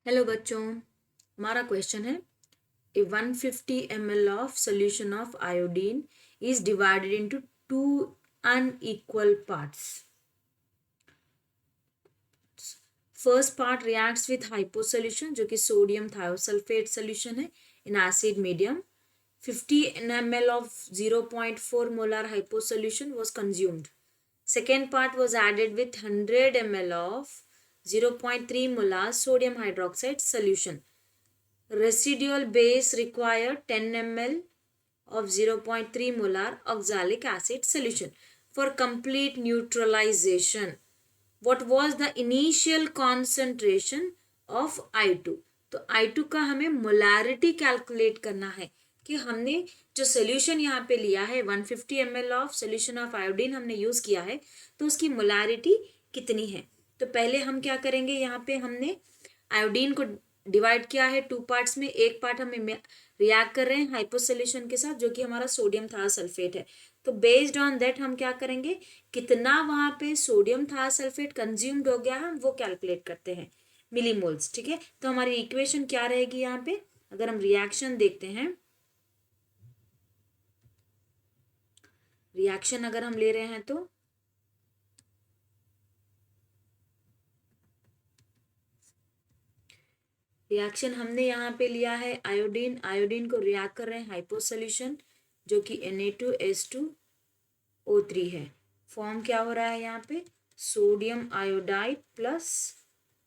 Hello बच्चों, हमारा question है ए 150 ml of solution of iodine is divided into two unequal parts. First part reacts with hypo solution जो कि sodium thiosulphate solution है in acid medium. 50 ml of 0.4 molar hypo solution was consumed. Second part was added with 100 ml of 0.3 molar sodium hydroxide solution. Residual base required 10 ml of 0.3 molar oxalic acid solution for complete neutralization. What was the initial concentration of I2? तो I2 का हमें molarity calculate करना है कि हमने जो solution यहाँ पे लिया है 150 ml of solution of iodine हमने यूज किया है, तो उसकी मोलारिटी कितनी है. तो पहले हम क्या करेंगे, यहाँ पे हमने आयोडीन को डिवाइड किया है टू पार्ट्स में. एक पार्ट हमें रिएक्ट कर रहे हैं हाइपो सोल्यूशन के साथ जो कि हमारा सोडियम थायोसल्फेट है. तो बेस्ड ऑन दैट हम क्या करेंगे, कितना वहां पे सोडियम थायोसल्फेट कंज्यूम्ड हो गया है हम वो कैलकुलेट करते हैं मिलीमोल्स. ठीक है, तो हमारी इक्वेशन क्या रहेगी यहाँ पे, अगर हम रिएक्शन देखते हैं, रिएक्शन अगर हम ले रहे हैं तो रिएक्शन हमने यहाँ पे लिया है आयोडीन. आयोडीन को रिएक्ट कर रहे हैं हाइपो सोल्यूशन जो कि Na2H2O3 है. फॉर्म क्या हो रहा है यहाँ पे, सोडियम आयोडाइड प्लस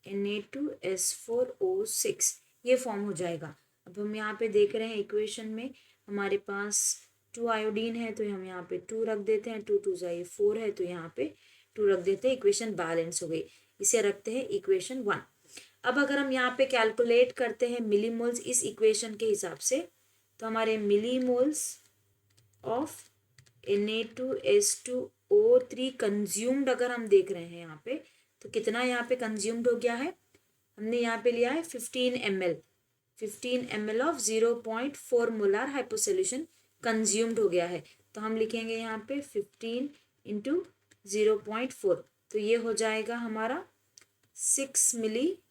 Na2S4O6, ये फॉर्म हो जाएगा. अब हम यहाँ पे देख रहे हैं इक्वेशन में हमारे पास 2 आयोडीन है तो हम यहाँ पे 2 रख देते हैं. 2 2 ये 4 है तो यहाँ पे 2 रख देते हैं. इक्वेशन बैलेंस हो गई. इसे रखते हैं इक्वेशन 1. अब अगर हम यहाँ पे कैलकुलेट करते हैं मिलीमोल्स इस इक्वेशन के हिसाब से, तो हमारे मिलीमोल्स ऑफ Na2S2O3 कंज्यूम्ड अगर हम देख रहे हैं यहाँ पे, तो कितना यहाँ पे कंज्यूम्ड हो गया है, हमने यहाँ पे लिया है 15 ml of 0.4 molar hypo solution consumed हो गया है. तो हम लिखेंगे यहाँ पे 15 इंटू 0.4, तो ये हो जाएगा हमारा 6 मिली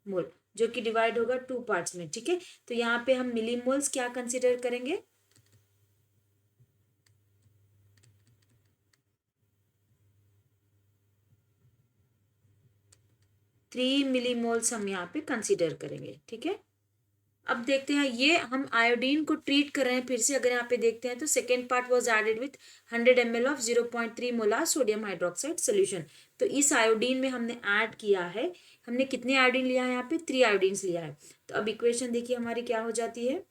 मोल जो कि डिवाइड होगा टू पार्ट्स में. ठीक है, तो यहाँ पे हम मिलीमोल्स क्या कंसीडर करेंगे, 3 मिलीमोल्स हम यहाँ पे कंसीडर करेंगे. ठीक है, अब देखते हैं ये हम आयोडीन को ट्रीट कर रहे हैं फिर से. अगर यहाँ पे देखते हैं तो second part was added with 100 ml of 0.3 molar sodium hydroxide solution. तो इस आयोडीन में हमने ऐड किया है, हमने कितने आयोडीन लिया है यहाँ पे, 3 आयोडीन्स लिया है. तो अब इक्वेशन देखिए हमारी क्या हो जाती है,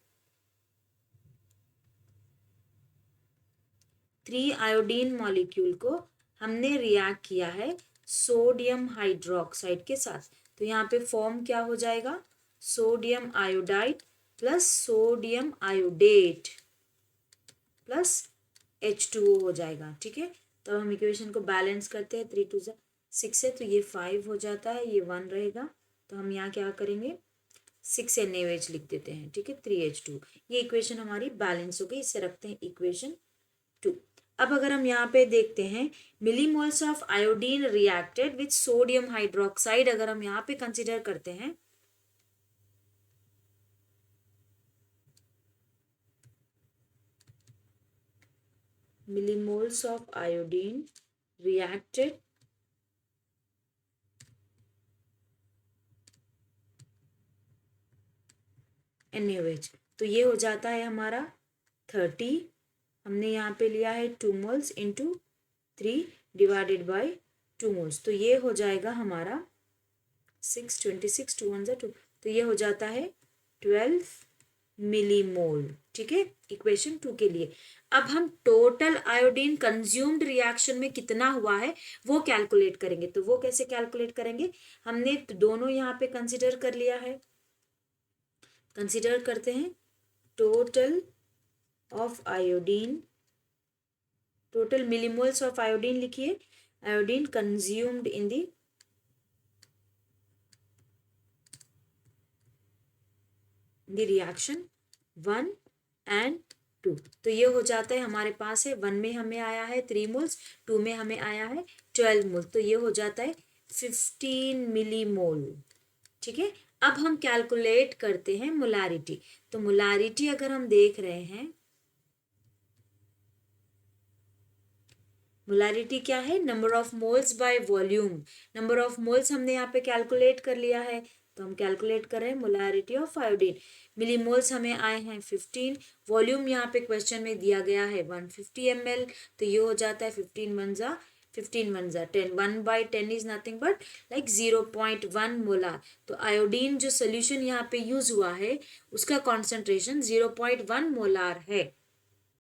3 आयोडीन मॉलिक्यूल को हमने रिएक्ट किया है सोडियम हाइड्रोक्साइड के साथ. तो यहाँ पे फॉर्म क्या हो जाएगा, sodium iodide plus sodium iodate plus H2O हो जाएगा. ठीक है, तो हम इक्वेशन को बैलेंस करते हैं. 3 2 6 है तो ये 5 हो जाता है, ये 1 रहेगा. तो हम यहाँ क्या करेंगे, 6 NaOH लिख देते हैं. ठीक है, 3H2. ये इक्वेशन हमारी बैलेंस हो गई. इसे रखते हैं इक्वेशन 2. अब अगर हम यहाँ पे देखते हैं millimoles of iodine reacted with sodium hydroxide, अगर हम यहाँ पे कंसिडर करते हैं, millimoles of iodine reacted NaOH, तो ये हो जाता है हमारा 30. हमने यहाँ पे लिया है 2 moles into 3 divided by 2 moles, तो ये हो जाएगा हमारा 6 26 2 1 2, तो ये हो जाता है 12 मिलीमोल. ठीक है, इक्वेशन 2 के लिए. अब हम टोटल आयोडीन कंज्यूम्ड रिएक्शन में कितना हुआ है वो कैलकुलेट करेंगे. तो वो कैसे कैलकुलेट करेंगे, हमने दोनों यहाँ पे कंसिडर कर लिया है. कंसिडर करते हैं total of iodine, total millimoles of iodine लिखिए, iodine consumed in the reaction 1 and 2. तो ये हो जाता है हमारे पास है 1 में हमें आया है 3 मोल्स, 2 में हमें आया है 12 मोल, तो ये हो जाता है 15 मिलीमोल. ठीक है, अब हम कैलकुलेट करते हैं मोलारिटी। तो मोलारिटी अगर हम देख रहे हैं, मोलारिटी क्या है, number of moles by volume. Number of moles हमने यहाँ पे कैलकुलेट कर लिया है, तो हम कैलकुलेट कर रहे हैं मोलारिटी ऑफ आयोडीन। मिलीमोल्स हमें आए हैं 15, वॉल्यूम यहाँ पे क्वेश्चन में दिया गया है 150 ml, तो ये हो जाता है 15 × 10, 1/10 is nothing but like 0.1 molar. तो आयोडीन जो सोल्यूशन यहाँ पे यूज हुआ है उसका कॉन्सेंट्रेशन 0.1 मोलार है।